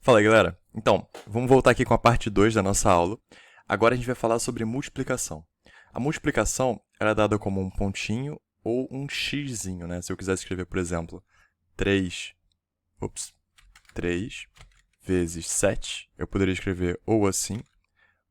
Fala aí, galera. Então, vamos voltar aqui com a parte 2 da nossa aula. Agora a gente vai falar sobre multiplicação. A multiplicação era dada como um pontinho ou um xzinho, né? Se eu quisesse escrever, por exemplo, 3 vezes 7, eu poderia escrever ou assim,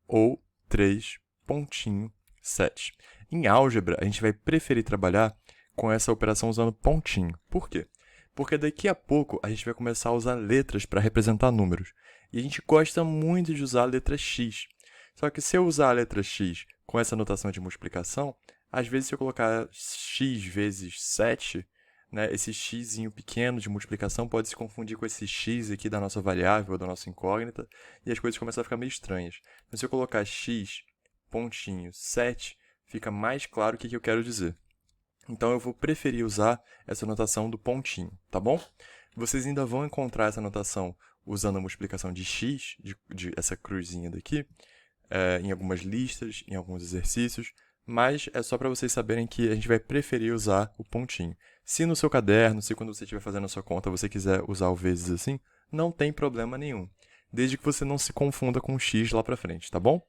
ou 3 pontinho 7. Em álgebra, a gente vai preferir trabalhar com essa operação usando pontinho. Por quê? Porque daqui a pouco a gente vai começar a usar letras para representar números. E a gente gosta muito de usar a letra x. Só que se eu usar a letra x com essa notação de multiplicação, às vezes se eu colocar x vezes 7, né, esse xzinho pequeno de multiplicação pode se confundir com esse x aqui da nossa variável, da nossa incógnita, e as coisas começam a ficar meio estranhas. Então, se eu colocar x, pontinho, 7, fica mais claro o que eu quero dizer. Então, eu vou preferir usar essa notação do pontinho, tá bom? Vocês ainda vão encontrar essa notação usando a multiplicação de x, essa cruzinha daqui, em algumas listas, em alguns exercícios, mas é só para vocês saberem que a gente vai preferir usar o pontinho. Se no seu caderno, se quando você estiver fazendo a sua conta, você quiser usar o vezes assim, não tem problema nenhum, desde que você não se confunda com o x lá para frente, tá bom?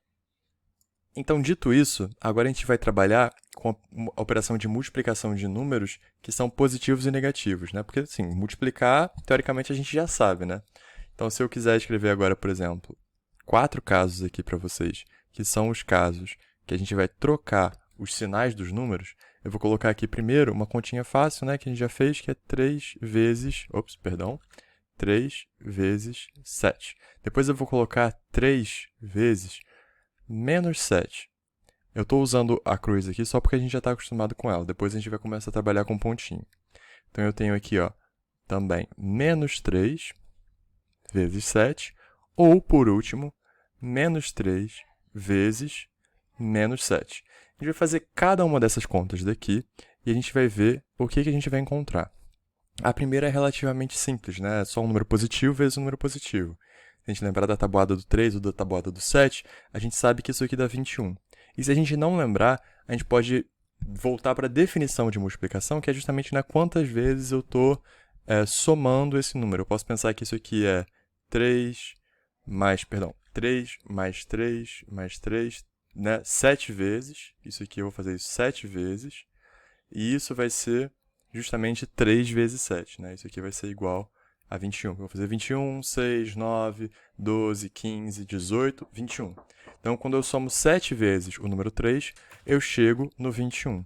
Então, dito isso, agora a gente vai trabalhar com a operação de multiplicação de números que são positivos e negativos, né? Porque, assim, multiplicar, teoricamente, a gente já sabe, né? Então, se eu quiser escrever agora, por exemplo, 4 casos aqui para vocês, que são os casos que a gente vai trocar os sinais dos números, eu vou colocar aqui primeiro uma continha fácil, né? Que a gente já fez, que é 3 vezes 7. Depois eu vou colocar 3 vezes menos 7. Eu estou usando a cruz aqui só porque a gente já está acostumado com ela. Depois a gente vai começar a trabalhar com pontinho. Então, eu tenho aqui, ó, também menos 3 vezes 7. Ou, por último, menos 3 vezes menos 7. A gente vai fazer cada uma dessas contas daqui e a gente vai ver o que a gente vai encontrar. A primeira é relativamente simples, né? É só um número positivo vezes um número positivo. Se a gente lembrar da tabuada do 3 ou da tabuada do 7, a gente sabe que isso aqui dá 21. E se a gente não lembrar, a gente pode voltar para a definição de multiplicação, que é justamente quantas vezes eu estou somando esse número. Eu posso pensar que isso aqui é 3 mais 3 mais 3, né? 7 vezes. Isso aqui eu vou fazer isso 7 vezes. E isso vai ser justamente 3 vezes 7, né? Isso aqui vai ser igual a 21. Eu vou fazer 21, 6, 9, 12, 15, 18, 21. Então, quando eu somo 7 vezes o número 3, eu chego no 21.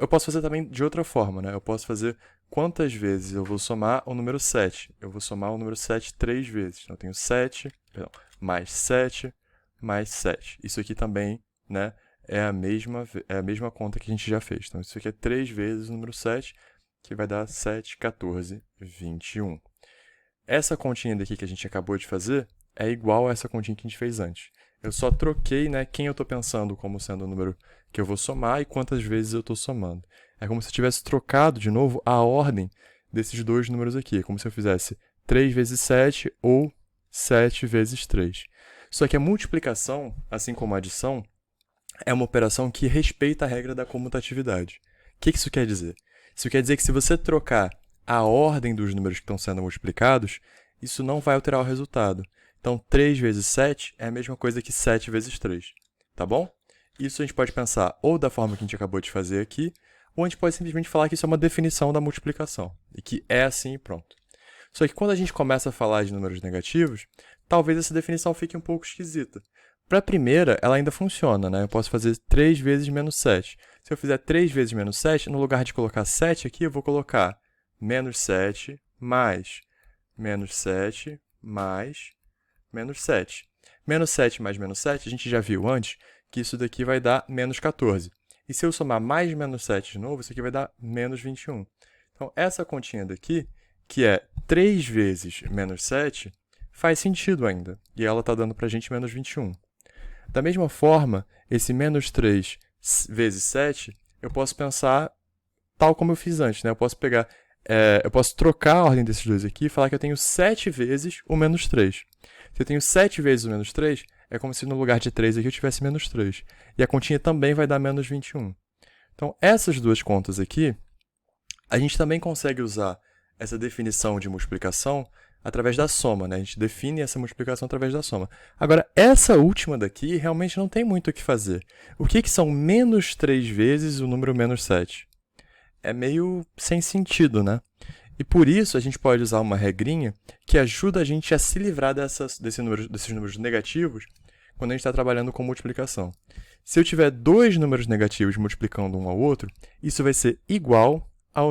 Eu posso fazer também de outra forma, né? Eu posso fazer quantas vezes eu vou somar o número 7. Eu vou somar o número 7 3 vezes. Então, eu tenho 7, mais 7, mais 7. Isso aqui também, né, é a mesma conta que a gente já fez. Então, isso aqui é 3 vezes o número 7, que vai dar 7, 14, 21. Essa continha daqui que a gente acabou de fazer é igual a essa continha que a gente fez antes. Eu só troquei, né, quem eu estou pensando como sendo o número que eu vou somar e quantas vezes eu estou somando. É como se eu tivesse trocado de novo a ordem desses dois números aqui. É como se eu fizesse 3 vezes 7 ou 7 vezes 3. Só que a multiplicação, assim como a adição, é uma operação que respeita a regra da comutatividade. O que isso quer dizer? Isso quer dizer que se você trocar a ordem dos números que estão sendo multiplicados, isso não vai alterar o resultado. Então, 3 vezes 7 é a mesma coisa que 7 vezes 3, tá bom? Isso a gente pode pensar ou da forma que a gente acabou de fazer aqui, ou a gente pode simplesmente falar que isso é uma definição da multiplicação, e que é assim e pronto. Só que quando a gente começa a falar de números negativos, talvez essa definição fique um pouco esquisita. Para a primeira, ela ainda funciona, né? Eu posso fazer 3 vezes menos 7. Se eu fizer 3 vezes menos 7, no lugar de colocar 7 aqui, eu vou colocar menos 7 mais menos 7 mais menos 7. Menos 7 mais menos 7, a gente já viu antes que isso daqui vai dar menos 14. E se eu somar mais menos 7 de novo, isso aqui vai dar menos 21. Então, essa continha daqui, que é 3 vezes menos 7, faz sentido ainda. E ela está dando para a gente menos 21. Da mesma forma, esse menos 3 vezes 7, eu posso pensar tal como eu fiz antes, né? Eu posso trocar a ordem desses dois aqui e falar que eu tenho 7 vezes o menos 3. Se eu tenho 7 vezes o menos 3, é como se no lugar de 3 aqui eu tivesse menos 3. E a continha também vai dar menos 21. Então, essas duas contas aqui, a gente também consegue usar essa definição de multiplicação através da soma, né? A gente define essa multiplicação através da soma. Agora, essa última daqui realmente não tem muito o que fazer. O que são menos 3 vezes o número menos 7? É meio sem sentido, né? E por isso a gente pode usar uma regrinha que ajuda a gente a se livrar desses números negativos quando a gente está trabalhando com multiplicação. Se eu tiver dois números negativos multiplicando um ao outro, isso vai ser igual a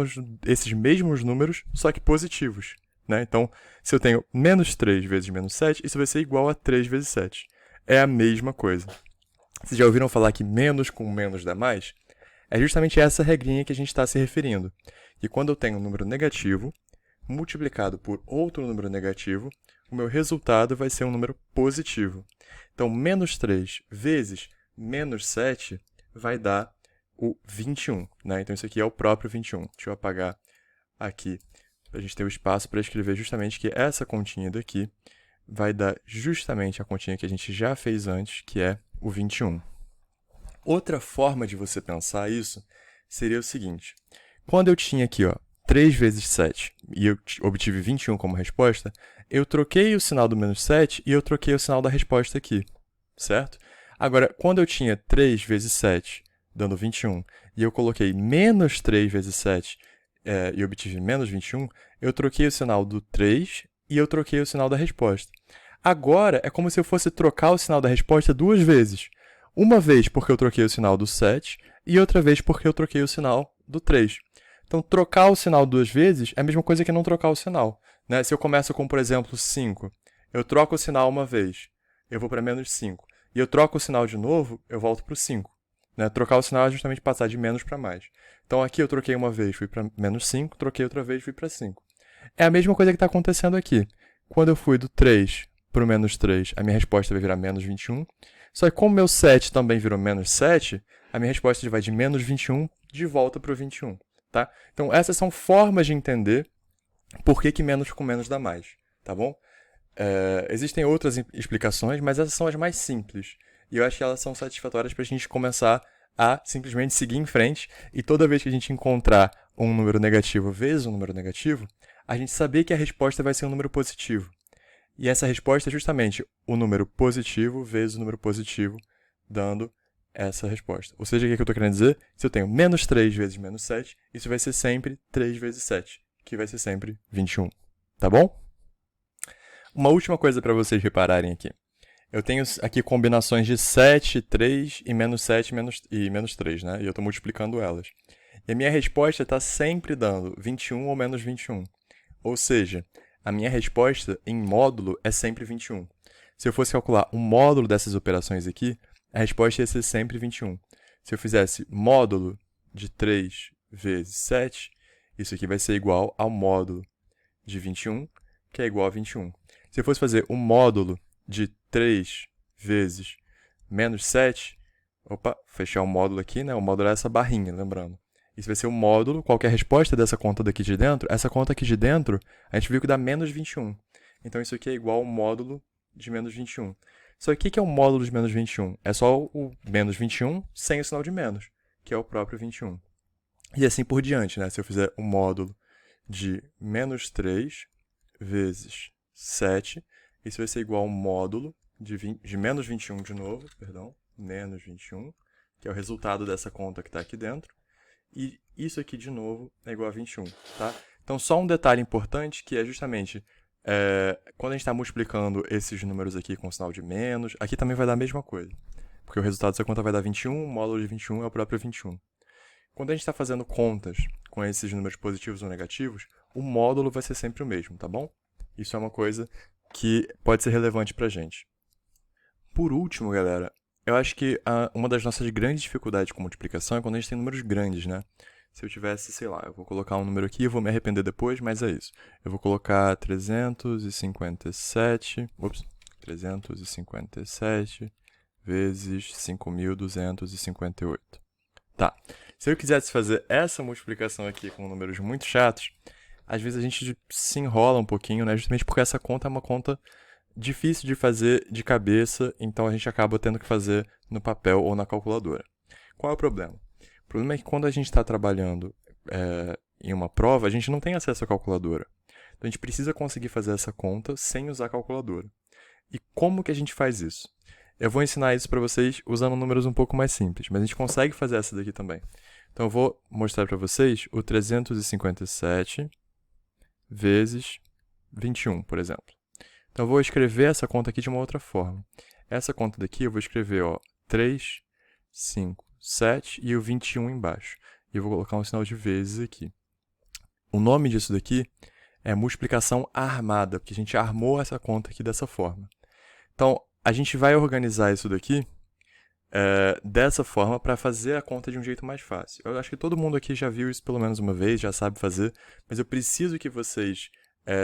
esses mesmos números, só que positivos. Né? Então, se eu tenho menos 3 vezes menos 7, isso vai ser igual a 3 vezes 7. É a mesma coisa. Vocês já ouviram falar que menos com menos dá mais? É justamente essa regrinha que a gente está se referindo. Que quando eu tenho um número negativo multiplicado por outro número negativo, o meu resultado vai ser um número positivo. Então, menos 3 vezes menos 7 vai dar o 21. Né? Então, isso aqui é o próprio 21. Deixa eu apagar aqui para a gente ter o espaço para escrever justamente que essa continha daqui vai dar justamente a continha que a gente já fez antes, que é o 21. Outra forma de você pensar isso seria o seguinte. Quando eu tinha aqui, 3 vezes 7 e eu obtive 21 como resposta, eu troquei o sinal do menos 7 e eu troquei o sinal da resposta aqui, certo? Agora, quando eu tinha 3 vezes 7 dando 21 e eu coloquei menos 3 vezes 7 e obtive menos 21, eu troquei o sinal do 3 e eu troquei o sinal da resposta. Agora, é como se eu fosse trocar o sinal da resposta duas vezes. Uma vez porque eu troquei o sinal do 7 e outra vez porque eu troquei o sinal do 3. Então, trocar o sinal duas vezes é a mesma coisa que não trocar o sinal. Né? Se eu começo com, por exemplo, 5, eu troco o sinal uma vez, eu vou para menos 5. E eu troco o sinal de novo, eu volto para o 5. Né? Trocar o sinal é justamente passar de menos para mais. Então, aqui eu troquei uma vez, fui para menos 5, troquei outra vez, fui para 5. É a mesma coisa que está acontecendo aqui. Quando eu fui do 3 para o menos 3, a minha resposta vai virar menos 21. Só que como meu 7 também virou menos 7, a minha resposta vai de menos 21 de volta para o 21. Tá? Então, essas são formas de entender por que menos com menos dá mais. Tá bom? Existem outras explicações, mas essas são as mais simples. E eu acho que elas são satisfatórias para a gente começar a simplesmente seguir em frente e toda vez que a gente encontrar um número negativo vezes um número negativo, a gente saber que a resposta vai ser um número positivo. E essa resposta é justamente o número positivo vezes o número positivo, dando essa resposta. Ou seja, o que eu estou querendo dizer? Se eu tenho menos 3 vezes menos 7, isso vai ser sempre 3 vezes 7, que vai ser sempre 21. Tá bom? Uma última coisa para vocês repararem aqui. Eu tenho aqui combinações de 7, 3 e menos 7 e menos 3, né? E eu estou multiplicando elas. E a minha resposta está sempre dando 21 ou menos 21. Ou seja, a minha resposta em módulo é sempre 21. Se eu fosse calcular o módulo dessas operações aqui, a resposta ia ser sempre 21. Se eu fizesse módulo de 3 vezes 7, isso aqui vai ser igual ao módulo de 21, que é igual a 21. Se eu fosse fazer o módulo de 3 vezes menos 7, fechar o módulo aqui, né? O módulo é essa barrinha, lembrando. Isso vai ser o módulo, qual que é a resposta dessa conta daqui de dentro? Essa conta aqui de dentro, a gente viu que dá menos 21. Então, isso aqui é igual ao módulo de menos 21. Só que o que é o módulo de menos 21? É só o menos 21 sem o sinal de menos, que é o próprio 21. E assim por diante, né? Se eu fizer o módulo de menos 3 vezes 7, isso vai ser igual ao módulo de menos 21 de novo, menos 21, que é o resultado dessa conta que está aqui dentro. E isso aqui, de novo, é igual a 21, tá? Então, só um detalhe importante, que é justamente, quando a gente está multiplicando esses números aqui com o sinal de menos, aqui também vai dar a mesma coisa. Porque o resultado dessa conta vai dar 21, o módulo de 21 é o próprio 21. Quando a gente está fazendo contas com esses números positivos ou negativos, o módulo vai ser sempre o mesmo, tá bom? Isso é uma coisa que pode ser relevante para a gente. Por último, galera, eu acho que uma das nossas grandes dificuldades com multiplicação é quando a gente tem números grandes, né? Se eu tivesse, sei lá, eu vou colocar um número aqui, eu vou me arrepender depois, mas é isso. Eu vou colocar 357 vezes 5.258. Tá. Se eu quisesse fazer essa multiplicação aqui com números muito chatos, às vezes a gente se enrola um pouquinho, né? Justamente porque essa conta é uma conta difícil de fazer de cabeça, então a gente acaba tendo que fazer no papel ou na calculadora. Qual é o problema? O problema é que quando a gente está trabalhando em uma prova, a gente não tem acesso à calculadora. Então, a gente precisa conseguir fazer essa conta sem usar a calculadora. E como que a gente faz isso? Eu vou ensinar isso para vocês usando números um pouco mais simples, mas a gente consegue fazer essa daqui também. Então, eu vou mostrar para vocês o 357 vezes 21, por exemplo. Então, eu vou escrever essa conta aqui de uma outra forma. Essa conta daqui eu vou escrever 3, 5, 7 e o 21 embaixo. E eu vou colocar um sinal de vezes aqui. O nome disso daqui é multiplicação armada, porque a gente armou essa conta aqui dessa forma. Então, a gente vai organizar isso daqui dessa forma para fazer a conta de um jeito mais fácil. Eu acho que todo mundo aqui já viu isso pelo menos uma vez, já sabe fazer, mas eu preciso que vocês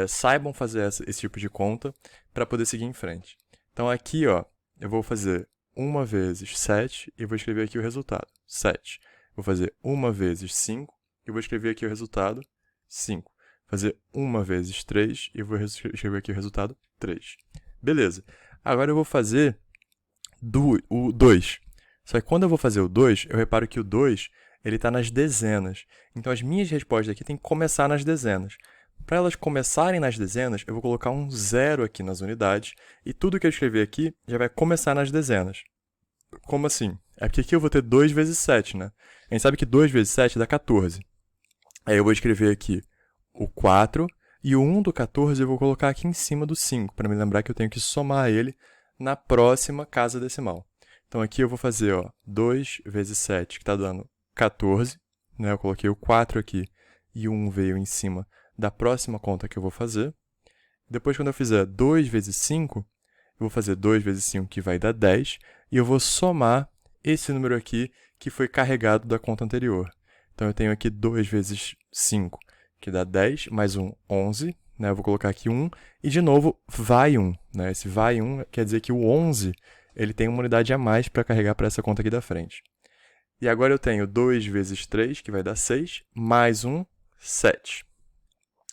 saibam fazer esse tipo de conta para poder seguir em frente. Então, aqui, eu vou fazer 1 vezes 7 e vou escrever aqui o resultado, 7. Vou fazer 1 vezes 5 e vou escrever aqui o resultado, 5. Fazer 1 vezes 3 e vou escrever aqui o resultado, 3. Beleza. Agora eu vou fazer o 2. Só que quando eu vou fazer o 2, eu reparo que o 2 está nas dezenas. Então, as minhas respostas aqui têm que começar nas dezenas. Para elas começarem nas dezenas, eu vou colocar um 0 aqui nas unidades, e tudo que eu escrever aqui já vai começar nas dezenas. Como assim? É porque aqui eu vou ter 2 vezes 7, né? A gente sabe que 2 vezes 7 dá 14. Aí eu vou escrever aqui o 4, e o 1 do 14 eu vou colocar aqui em cima do 5, para me lembrar que eu tenho que somar ele na próxima casa decimal. Então, aqui eu vou fazer 2 vezes 7, que está dando 14. Né? Eu coloquei o 4 aqui e o 1 veio em cima da próxima conta que eu vou fazer. Depois, quando eu fizer 2 vezes 5, eu vou fazer 2 vezes 5, que vai dar 10. E eu vou somar esse número aqui, que foi carregado da conta anterior. Então, eu tenho aqui 2 vezes 5, que dá 10, mais 1, 11. Né? Eu vou colocar aqui 1, e de novo, vai 1. Né? Esse vai 1 quer dizer que o 11 ele tem uma unidade a mais para carregar para essa conta aqui da frente. E agora eu tenho 2 vezes 3, que vai dar 6, mais 1, 7.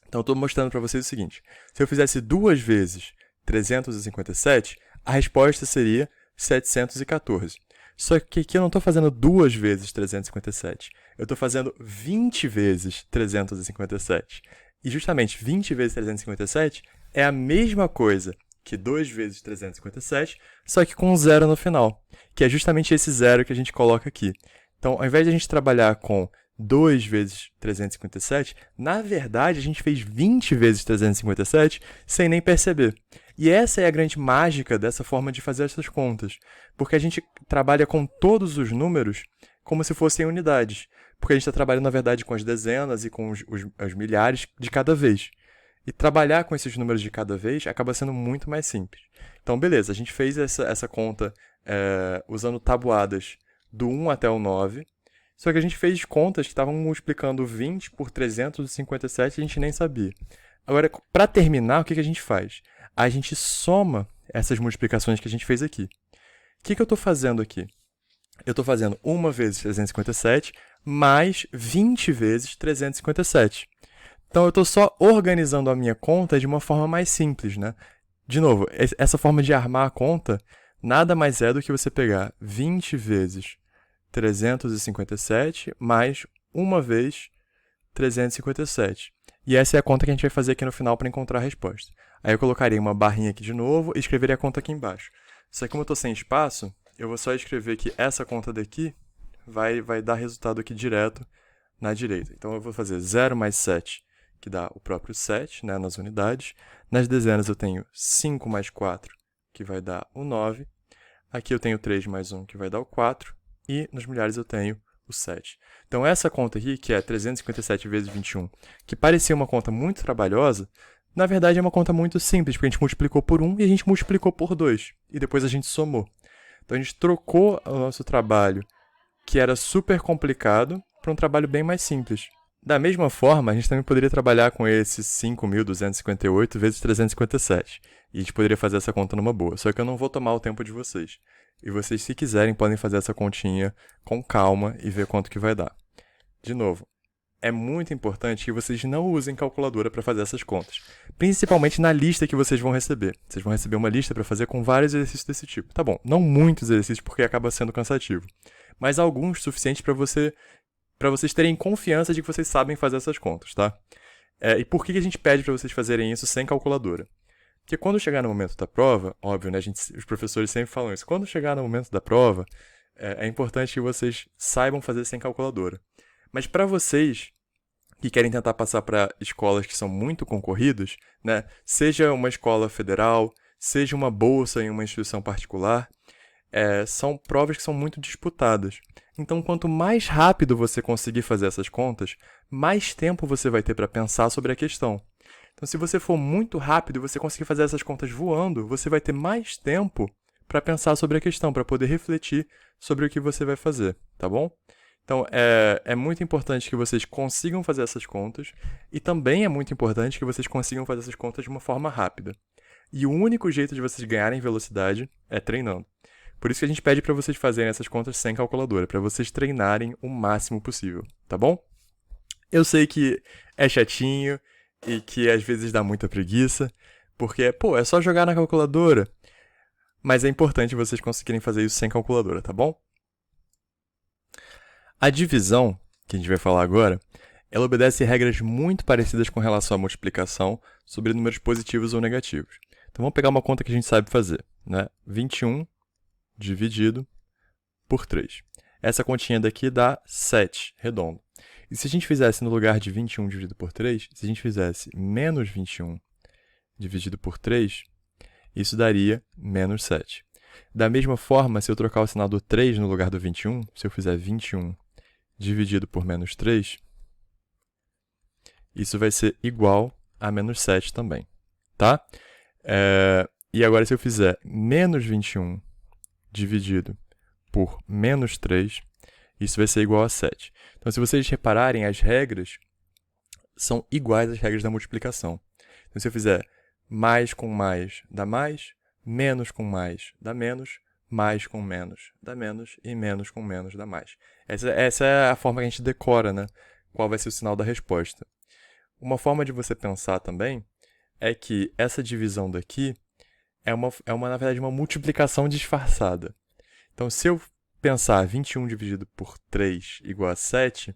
Então, eu estou mostrando para vocês o seguinte. Se eu fizesse 2 vezes 357, a resposta seria 714. Só que aqui eu não estou fazendo 2 vezes 357. Eu estou fazendo 20 vezes 357. E justamente 20 vezes 357 é a mesma coisa que 2 vezes 357, só que com um zero no final, que é justamente esse zero que a gente coloca aqui. Então, ao invés de a gente trabalhar com 2 vezes 357, na verdade, a gente fez 20 vezes 357 sem nem perceber. E essa é a grande mágica dessa forma de fazer essas contas, porque a gente trabalha com todos os números como se fossem unidades, porque a gente está trabalhando, na verdade, com as dezenas e com os milhares de cada vez. E trabalhar com esses números de cada vez acaba sendo muito mais simples. Então, beleza, a gente fez essa conta usando tabuadas do 1 até o 9, só que a gente fez contas que estavam multiplicando 20 por 357 e a gente nem sabia. Agora, para terminar, o que a gente faz? A gente soma essas multiplicações que a gente fez aqui. O que eu estou fazendo aqui? Eu estou fazendo 1 vezes 357 mais 20 vezes 357. Então, eu estou só organizando a minha conta de uma forma mais simples, né? De novo, essa forma de armar a conta nada mais é do que você pegar 20 vezes 357 mais 1 vez 357. E essa é a conta que a gente vai fazer aqui no final para encontrar a resposta. Aí eu colocaria uma barrinha aqui de novo e escreveria a conta aqui embaixo. Só que como eu estou sem espaço, eu vou só escrever que essa conta daqui vai dar resultado aqui direto na direita. Então, eu vou fazer 0 mais 7, que dá o próprio 7, né, nas unidades. Nas dezenas eu tenho 5 mais 4, que vai dar o 9. Aqui eu tenho 3 mais 1, que vai dar o 4. E nos milhares eu tenho o 7. Então, essa conta aqui, que é 357 vezes 21, que parecia uma conta muito trabalhosa, na verdade é uma conta muito simples, porque a gente multiplicou por 1 e a gente multiplicou por 2. E depois a gente somou. Então, a gente trocou o nosso trabalho, que era super complicado, para um trabalho bem mais simples. Da mesma forma, a gente também poderia trabalhar com esse 5.258 vezes 357. E a gente poderia fazer essa conta numa boa. Só que eu não vou tomar o tempo de vocês. E vocês, se quiserem, podem fazer essa continha com calma e ver quanto que vai dar. De novo, é muito importante que vocês não usem calculadora para fazer essas contas. Principalmente na lista que vocês vão receber. Vocês vão receber uma lista para fazer com vários exercícios desse tipo. Tá bom, não muitos exercícios porque acaba sendo cansativo. Mas alguns suficientes para vocês terem confiança de que vocês sabem fazer essas contas, tá? E por que a gente pede para vocês fazerem isso sem calculadora? Porque quando chegar no momento da prova, óbvio, né, os professores sempre falam isso, quando chegar no momento da prova, é importante que vocês saibam fazer sem calculadora. Mas para vocês que querem tentar passar para escolas que são muito concorridas, né, seja uma escola federal, seja uma bolsa em uma instituição particular, são provas que são muito disputadas. Então, quanto mais rápido você conseguir fazer essas contas, mais tempo você vai ter para pensar sobre a questão. Então, se você for muito rápido e você conseguir fazer essas contas voando, você vai ter mais tempo para pensar sobre a questão, para poder refletir sobre o que você vai fazer, tá bom? Então, é muito importante que vocês consigam fazer essas contas e também é muito importante que vocês consigam fazer essas contas de uma forma rápida. E o único jeito de vocês ganharem velocidade é treinando. Por isso que a gente pede para vocês fazerem essas contas sem calculadora, para vocês treinarem o máximo possível, tá bom? Eu sei que é chatinho e que às vezes dá muita preguiça, porque, é só jogar na calculadora. Mas é importante vocês conseguirem fazer isso sem calculadora, tá bom? A divisão, que a gente vai falar agora, ela obedece regras muito parecidas com relação à multiplicação sobre números positivos ou negativos. Então vamos pegar uma conta que a gente sabe fazer, né? 21 dividido por 3. Essa continha daqui dá 7, redondo. E se a gente fizesse no lugar de 21 dividido por 3, se a gente fizesse menos 21 dividido por 3, isso daria menos 7. Da mesma forma, se eu trocar o sinal do 3 no lugar do 21, se eu fizer 21 dividido por menos 3, isso vai ser igual a menos 7 também, tá? E agora, se eu fizer menos 21 dividido por menos 3, isso vai ser igual a 7. Então, se vocês repararem, as regras são iguais às regras da multiplicação. Então, se eu fizer mais com mais dá mais, menos com mais dá menos, mais com menos dá menos e menos com menos dá mais. Essa é a forma que a gente decora, né? Qual vai ser o sinal da resposta. Uma forma de você pensar também é que essa divisão daqui na verdade, uma multiplicação disfarçada. Então, se eu pensar 21 dividido por 3 igual a 7,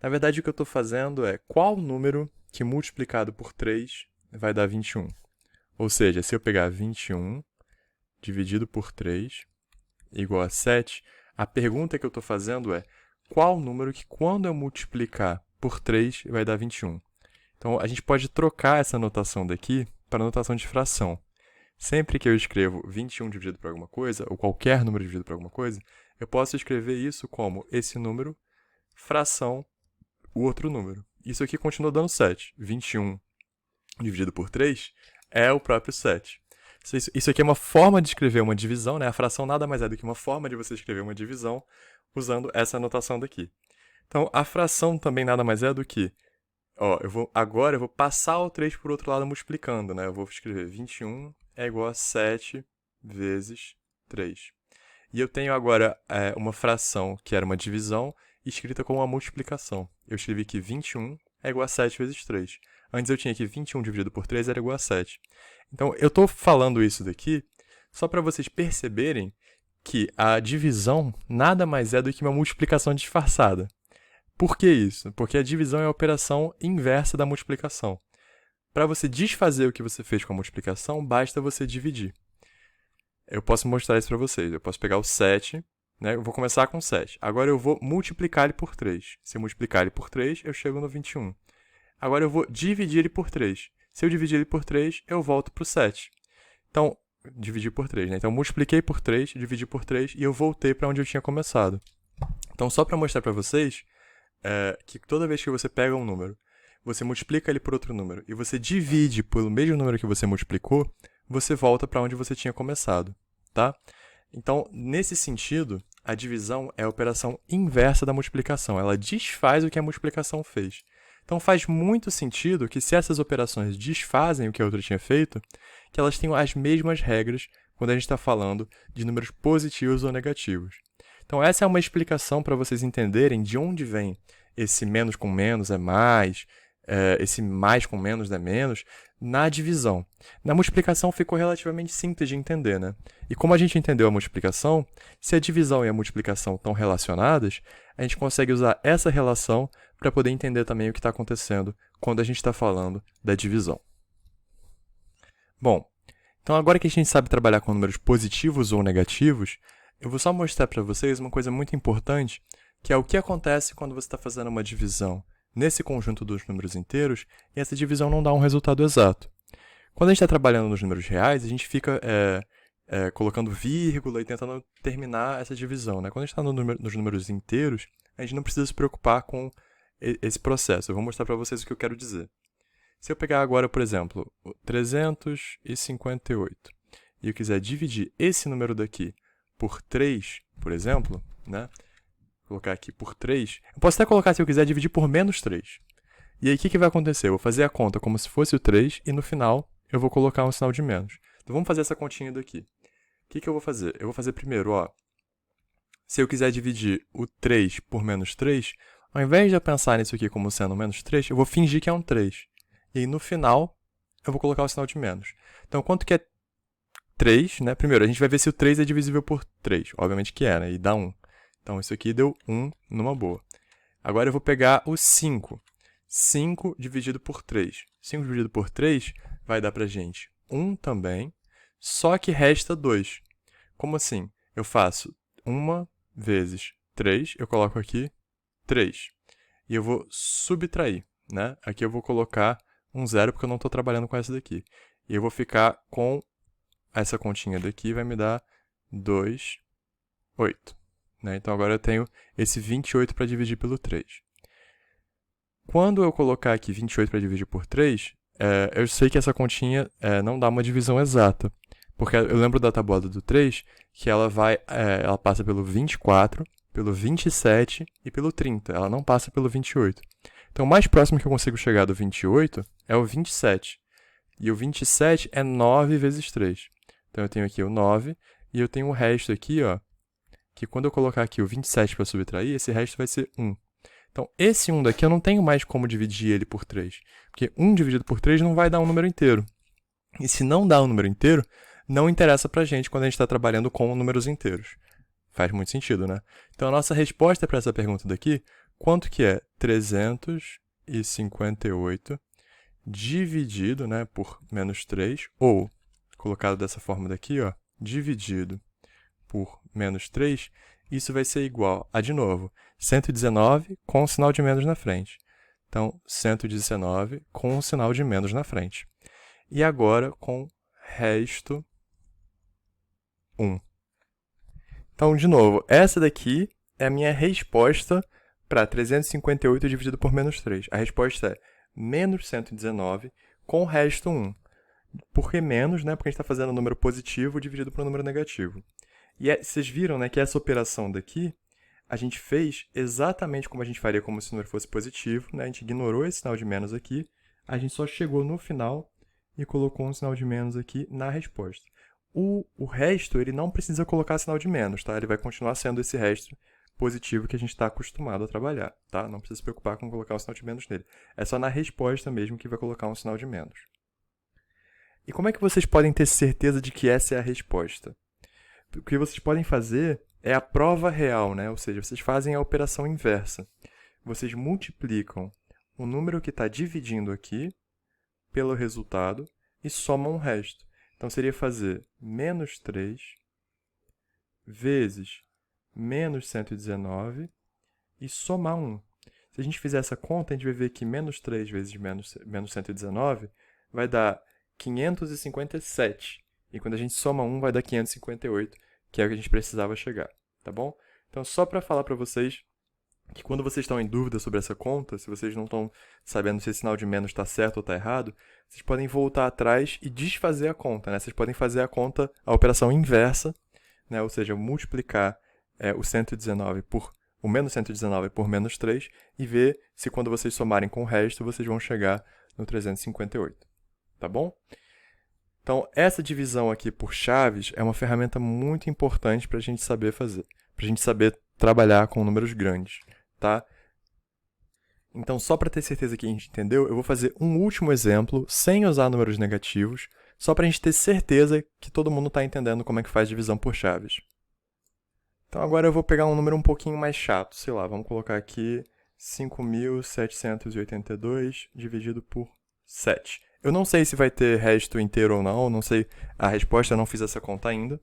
na verdade, o que eu estou fazendo é qual número que multiplicado por 3 vai dar 21. Ou seja, se eu pegar 21 dividido por 3 igual a 7, a pergunta que eu estou fazendo é qual número que, quando eu multiplicar por 3, vai dar 21. Então, a gente pode trocar essa notação daqui para a notação de fração. Sempre que eu escrevo 21 dividido por alguma coisa, ou qualquer número dividido por alguma coisa, eu posso escrever isso como esse número, fração, o outro número. Isso aqui continua dando 7. 21 dividido por 3 é o próprio 7. Isso aqui é uma forma de escrever uma divisão, né? A fração nada mais é do que uma forma de você escrever uma divisão usando essa notação daqui. Então, a fração também nada mais é do que... agora eu vou passar o 3 por outro lado multiplicando, né? Eu vou escrever 21 é igual a 7 vezes 3. E eu tenho agora uma fração, que era uma divisão, escrita como uma multiplicação. Eu escrevi que 21 é igual a 7 vezes 3. Antes eu tinha que 21 dividido por 3 era igual a 7. Então, eu estou falando isso daqui só para vocês perceberem que a divisão nada mais é do que uma multiplicação disfarçada. Por que isso? Porque a divisão é a operação inversa da multiplicação. Para você desfazer o que você fez com a multiplicação, basta você dividir. Eu posso mostrar isso para vocês. Eu posso pegar o 7, né? Eu vou começar com 7. Agora eu vou multiplicar ele por 3. Se eu multiplicar ele por 3, eu chego no 21. Agora eu vou dividir ele por 3. Se eu dividir ele por 3, eu volto para o 7. Então, dividir por 3, né? Então, eu multipliquei por 3, dividi por 3 e eu voltei para onde eu tinha começado. Então, só para mostrar para vocês que toda vez que você pega um número, você multiplica ele por outro número e você divide pelo mesmo número que você multiplicou, você volta para onde você tinha começado, tá? Então, nesse sentido, a divisão é a operação inversa da multiplicação. Ela desfaz o que a multiplicação fez. Então, faz muito sentido que se essas operações desfazem o que a outra tinha feito, que elas tenham as mesmas regras quando a gente está falando de números positivos ou negativos. Então, essa é uma explicação para vocês entenderem de onde vem esse menos com menos é mais, esse mais com menos, né, menos, na divisão. Na multiplicação ficou relativamente simples de entender, né? E como a gente entendeu a multiplicação, se a divisão e a multiplicação estão relacionadas, a gente consegue usar essa relação para poder entender também o que está acontecendo quando a gente está falando da divisão. Bom, então agora que a gente sabe trabalhar com números positivos ou negativos, eu vou só mostrar para vocês uma coisa muito importante, que é o que acontece quando você está fazendo uma divisão nesse conjunto dos números inteiros e essa divisão não dá um resultado exato. Quando a gente está trabalhando nos números reais, a gente fica colocando vírgula e tentando terminar essa divisão, né? Quando a gente está nos números inteiros, a gente não precisa se preocupar com esse processo. Eu vou mostrar para vocês o que eu quero dizer. Se eu pegar agora, por exemplo, 358 e eu quiser dividir esse número daqui por 3, por exemplo, né? Colocar aqui por 3, eu posso até colocar, se eu quiser, dividir por menos 3. E aí, o que vai acontecer? Eu vou fazer a conta como se fosse o 3 e no final eu vou colocar um sinal de menos. Então, vamos fazer essa continha daqui. O que eu vou fazer? Eu vou fazer primeiro, ó, se eu quiser dividir o 3 por menos 3, ao invés de eu pensar nisso aqui como sendo menos 3, eu vou fingir que é um 3. E aí, no final, eu vou colocar o sinal de menos. Então, quanto que é 3, né? Primeiro, a gente vai ver se o 3 é divisível por 3. Obviamente que é, né? E dá 1. Então, isso aqui deu 1 numa boa. Agora, eu vou pegar o 5. 5 dividido por 3. 5 dividido por 3 vai dar pra gente 1 também, só que resta 2. Como assim? Eu faço 1 vezes 3, eu coloco aqui 3. E eu vou subtrair, né? Aqui eu vou colocar um 0, porque eu não estou trabalhando com essa daqui. E eu vou ficar com essa continha daqui, vai me dar 2, 8. Né? Então, agora eu tenho esse 28 para dividir pelo 3. Quando eu colocar aqui 28 para dividir por 3, eu sei que essa continha não dá uma divisão exata. Porque eu lembro da tabuada do 3, que ela passa pelo 24, pelo 27 e pelo 30. Ela não passa pelo 28. Então, o mais próximo que eu consigo chegar do 28 é o 27. E o 27 é 9 vezes 3. Então, eu tenho aqui o 9 e eu tenho o resto aqui, ó, que quando eu colocar aqui o 27 para subtrair, esse resto vai ser 1. Então, esse 1 daqui eu não tenho mais como dividir ele por 3. Porque 1 dividido por 3 não vai dar um número inteiro. E se não dá um número inteiro, não interessa pra gente quando a gente está trabalhando com números inteiros. Faz muito sentido, né? Então, a nossa resposta para essa pergunta daqui, quanto que é 358 dividido, né, por menos 3, ou, colocado dessa forma daqui, ó, dividido por menos 3, isso vai ser igual a, de novo, 119 com o sinal de menos na frente. Então, 119 com o sinal de menos na frente. E agora com resto 1. Então, de novo, essa daqui é a minha resposta para 358 dividido por menos 3. A resposta é menos 119 com resto 1. Por que menos? Né? Porque a gente está fazendo um número positivo dividido por um número negativo. E vocês viram, né, que essa operação daqui, a gente fez exatamente como a gente faria como se o número fosse positivo. Né? A gente ignorou esse sinal de menos aqui, a gente só chegou no final e colocou um sinal de menos aqui na resposta. O resto, ele não precisa colocar sinal de menos, tá? Ele vai continuar sendo esse resto positivo que a gente está acostumado a trabalhar, tá? Não precisa se preocupar com colocar um sinal de menos nele. É só na resposta mesmo que vai colocar um sinal de menos. E como é que vocês podem ter certeza de que essa é a resposta? O que vocês podem fazer é a prova real, né? Ou seja, vocês fazem a operação inversa. Vocês multiplicam o número que está dividindo aqui pelo resultado e somam o resto. Então, seria fazer menos 3 vezes menos 119 e somar 1. Se a gente fizer essa conta, a gente vai ver que menos 3 vezes menos 119 vai dar 557. E quando a gente soma 1, vai dar 558, que é o que a gente precisava chegar, tá bom? Então, só para falar para vocês que quando vocês estão em dúvida sobre essa conta, se vocês não estão sabendo se esse sinal de menos está certo ou está errado, vocês podem voltar atrás e desfazer a conta, né? Vocês podem fazer a conta, a operação inversa, né? Ou seja, multiplicar o 119 por o menos 119 por menos 3 e ver se quando vocês somarem com o resto, vocês vão chegar no 358, tá bom? Então, essa divisão aqui por chaves é uma ferramenta muito importante para a gente saber fazer, para a gente saber trabalhar com números grandes, tá? Então, só para ter certeza que a gente entendeu, eu vou fazer um último exemplo, sem usar números negativos, só para a gente ter certeza que todo mundo está entendendo como é que faz divisão por chaves. Então, agora eu vou pegar um número um pouquinho mais chato, sei lá, vamos colocar aqui 5.782 dividido por 7. Eu não sei se vai ter resto inteiro ou não sei a resposta, eu não fiz essa conta ainda.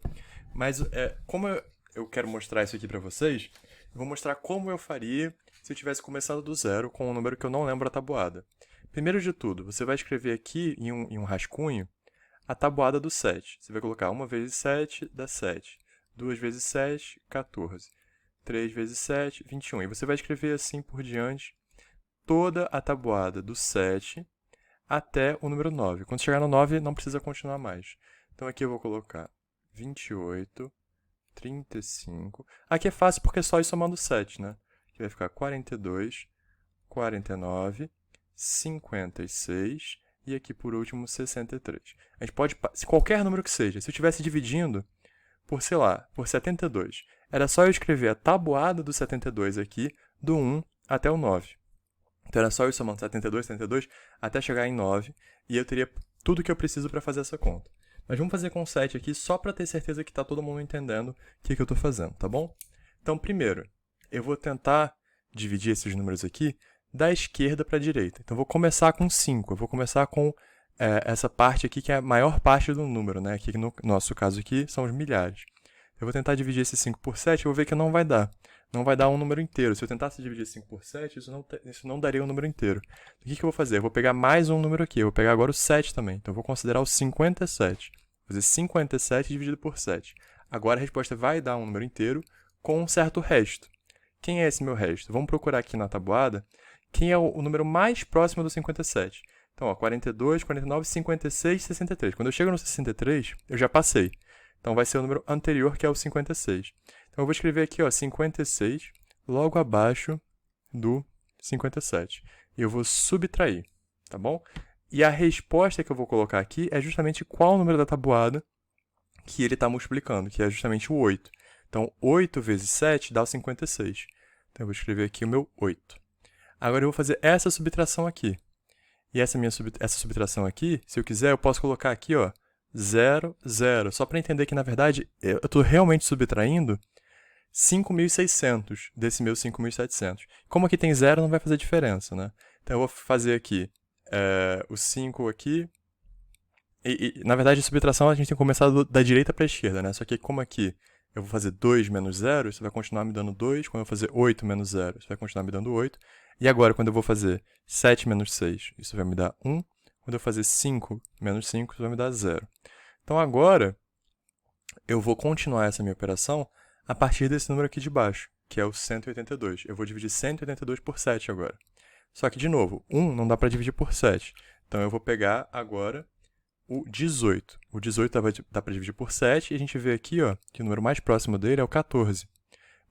Mas como eu quero mostrar isso aqui para vocês, eu vou mostrar como eu faria se eu tivesse começado do zero com um número que eu não lembro a tabuada. Primeiro de tudo, você vai escrever aqui em um rascunho a tabuada do 7. Você vai colocar 1 vezes 7 dá 7. 2 vezes 7, 14. 3 vezes 7, 21. E você vai escrever assim por diante toda a tabuada do 7 até o número 9. Quando chegar no 9, não precisa continuar mais. Então aqui eu vou colocar 28, 35. Aqui é fácil porque é só ir somando 7, né? Aqui vai ficar 42, 49, 56 e aqui por último 63. A gente pode, se qualquer número que seja, se eu estivesse dividindo por, sei lá, por 72, era só eu escrever a tabuada do 72 aqui, do 1 até o 9. Então era só eu somando 72, 72, até chegar em 9, e eu teria tudo que eu preciso para fazer essa conta. Mas vamos fazer com 7 aqui, só para ter certeza que está todo mundo entendendo o que eu estou fazendo, tá bom? Então, primeiro, eu vou tentar dividir esses números aqui da esquerda para a direita. Então, eu vou começar com 5. Eu vou começar com essa parte aqui, que é a maior parte do número, né? Aqui no nosso caso aqui, são os milhares. Eu vou tentar dividir esse 5 por 7, eu vou ver que não vai dar. Não vai dar um número inteiro. Se eu tentasse dividir 5 por 7, isso não daria um número inteiro. O que eu vou fazer? Eu vou pegar mais um número aqui. Eu vou pegar agora o 7 também. Então, eu vou considerar o 57. Vou fazer 57 dividido por 7. Agora, a resposta vai dar um número inteiro com um certo resto. Quem é esse meu resto? Vamos procurar aqui na tabuada quem é o número mais próximo do 57. Então, ó, 42, 49, 56, 63. Quando eu chego no 63, eu já passei. Então, vai ser o número anterior, que é o 56. Então, eu vou escrever aqui, ó, 56, logo abaixo do 57. E eu vou subtrair, tá bom? E a resposta que eu vou colocar aqui é justamente qual o número da tabuada que ele está multiplicando, que é justamente o 8. Então, 8 vezes 7 dá o 56. Então, eu vou escrever aqui o meu 8. Agora, eu vou fazer essa subtração aqui. E essa subtração aqui, se eu quiser, eu posso colocar aqui, ó, 0, 0. Só para entender que, na verdade, eu estou realmente subtraindo 5.600 desse meu 5.700. Como aqui tem 0, não vai fazer diferença, né? Então, eu vou fazer aqui o 5 aqui. Na verdade, a subtração a gente tem que começar da direita para a esquerda, né? Só que como aqui eu vou fazer 2 menos 0, isso vai continuar me dando 2. Quando eu fazer 8 menos 0, isso vai continuar me dando 8. E agora, quando eu vou fazer 7 menos 6, isso vai me dar 1. Quando eu fazer 5 menos 5, isso vai me dar 0. Então, agora, eu vou continuar essa minha operação a partir desse número aqui de baixo, que é o 182. Eu vou dividir 182 por 7 agora. Só que, de novo, 1 não dá para dividir por 7. Então, eu vou pegar agora o 18. O 18 dá para dividir por 7, e a gente vê aqui, ó, que o número mais próximo dele é o 14.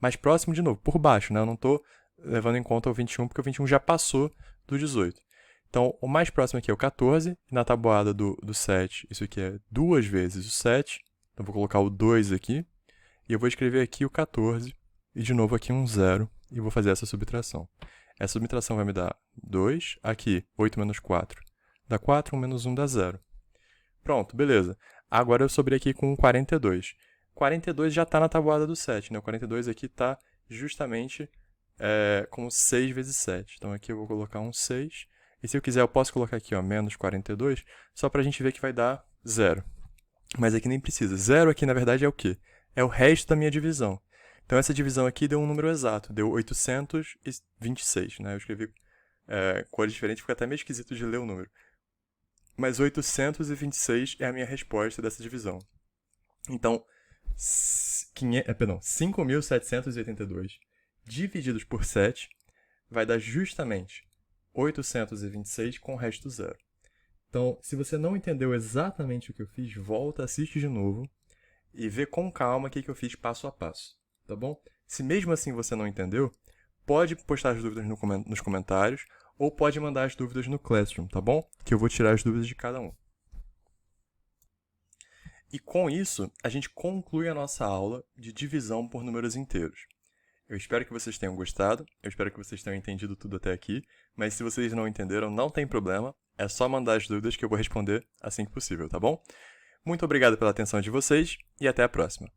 Mais próximo, de novo, por baixo, né? Eu não estou levando em conta o 21, porque o 21 já passou do 18. Então, o mais próximo aqui é o 14, e na tabuada do 7, isso aqui é 2 vezes o 7. Então, eu vou colocar o 2 aqui, e eu vou escrever aqui o 14, e de novo aqui um 0, e vou fazer essa subtração. Essa subtração vai me dar 2, aqui, 8 menos 4 dá 4, 1 menos 1 dá 0. Pronto, beleza. Agora eu sobrei aqui com 42. 42 já está na tabuada do 7, né? O 42 aqui está justamente como 6 vezes 7. Então aqui eu vou colocar um 6. E se eu quiser, eu posso colocar aqui, ó, menos 42, só para a gente ver que vai dar 0. Mas aqui nem precisa. 0 aqui, na verdade, é o quê? É o resto da minha divisão. Então essa divisão aqui deu um número exato, deu 826, né? Eu escrevi cores diferentes, fica até meio esquisito de ler o número. Mas 826 é a minha resposta dessa divisão. Então, 5.782 divididos por 7 vai dar justamente 826 com o resto zero. Então, se você não entendeu exatamente o que eu fiz, volta, assiste de novo e vê com calma o que eu fiz passo a passo, tá bom? Se mesmo assim você não entendeu, pode postar as dúvidas nos comentários ou pode mandar as dúvidas no Classroom, tá bom? Que eu vou tirar as dúvidas de cada um. E com isso, a gente conclui a nossa aula de divisão por números inteiros. Eu espero que vocês tenham gostado, eu espero que vocês tenham entendido tudo até aqui, mas se vocês não entenderam, não tem problema, é só mandar as dúvidas que eu vou responder assim que possível, tá bom? Muito obrigado pela atenção de vocês e até a próxima.